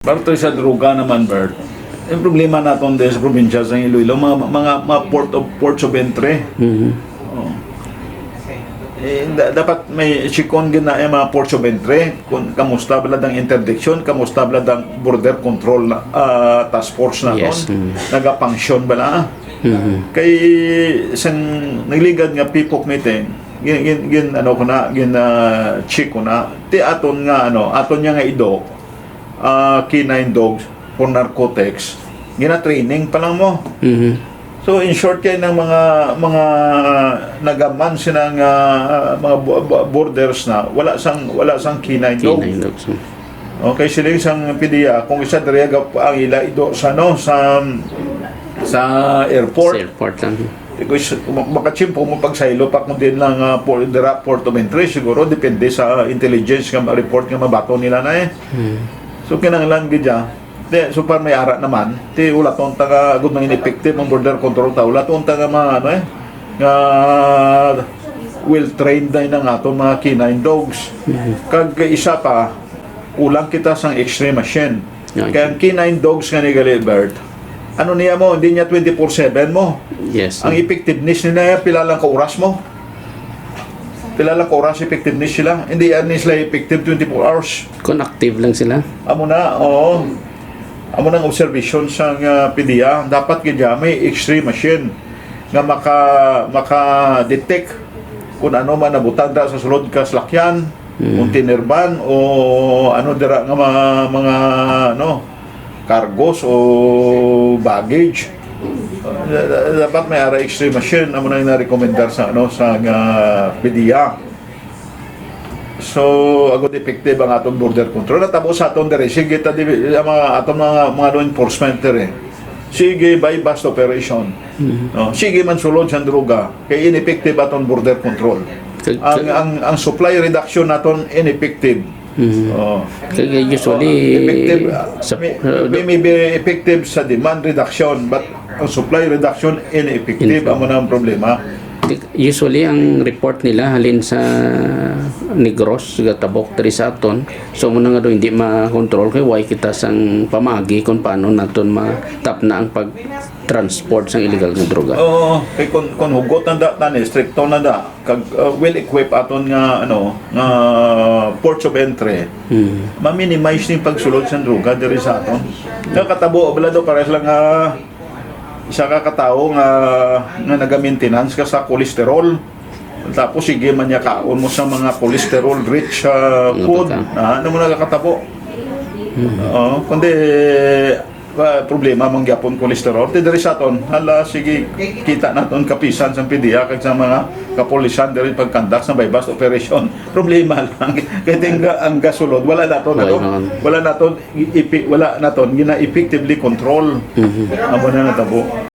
Parto sa druga naman, Bert. Yung problema natin sa probinsya sa Iloilo, mga ports of entry. Oh. Dapat may sikon gina mga ports of entry. Kung kamusta baladang interdiction, kamusta baladang border control task force na Yes. Nagapangsyon bala. Kay isang nagligad nga PIPOC meeting, gin ano ko na, check ko na. Ti aton nga aton nga idok K9 dogs for narcotics, gina-training pa lang mo. So in short kay ng mga nagaman sinang mga borders na wala sang K9 dog. Okay, sila isang PDEA kung isa diri ang ila ido sa sa airport. Sa airport lang. Because makachimpo mo pag sailo pa kung din lang port of entry siguro depende sa intelligence nga report nga mabato nila na eh. So kinahanglan gidya. So par may ara naman, ti wala ton taga gud man ineffective ang border control ta. Wala ton taga nga well trained na ng aton mga K9 dogs. Kag isa pa kulang kita sang X-ray machine. Kaya ang K9 dogs nga ni Galibert, ano niya mo, hindi niya 24/7 mo. Yes. Ang effectiveness niya pila lang ka oras mo. Pila lang ka oras effectiveness sila. Hindi yan sila effective 24 hours. Kung active lang sila. Amo na, oo. Amo nang observation sa PDEA, dapat kaya may X-ray machine nga maka-detect kung ano man nabutang da sa sulod ka slakyan, kung tinerban o ano dira nga mga cargos o baggage. Dapat may ara X-ray machine amo nang na-recommendar sa sa PDEA. So agud effective ang atong border control. Natabo sa atong diri sige ta mga atong mga law enforcement diri. Sige by bust operation. No, sige man sulod sa droga kay ineffective atong border control. Ang supply reduction naton ineffective. Kaya usually effective, may be effective sa demand reduction but ang supply reduction ineffective amo na ang problema. Usually ang report nila halin sa Negros gatabok diri sa aton, so muna nga do hindi ma-control kay why kita sang pamagi kung paano naton ma-tap na ang pag-transport sang illegal nga droga. Oo, kay kun hugot na tani stricto na da kag well equipped aton nga nga ports of entry. Ma-minimize ni pagsulod sa droga diri sa aton. Nakatabo balado pares lang isa ka katao nga naga-maintenance ka sa cholesterol. Tapos sige man niya kaon mo sa mga cholesterol rich food. Ano mo nagakatabo? Kundi problema mangyapon cholesterol. Ti diri sa aton, hala sige kita naton kapisan sa PDEA kag sa mga kapolisan diri pagkandak sa bypass operation. Problema lang kay ang gasulod wala naton gina effectively control. Amo na natabo.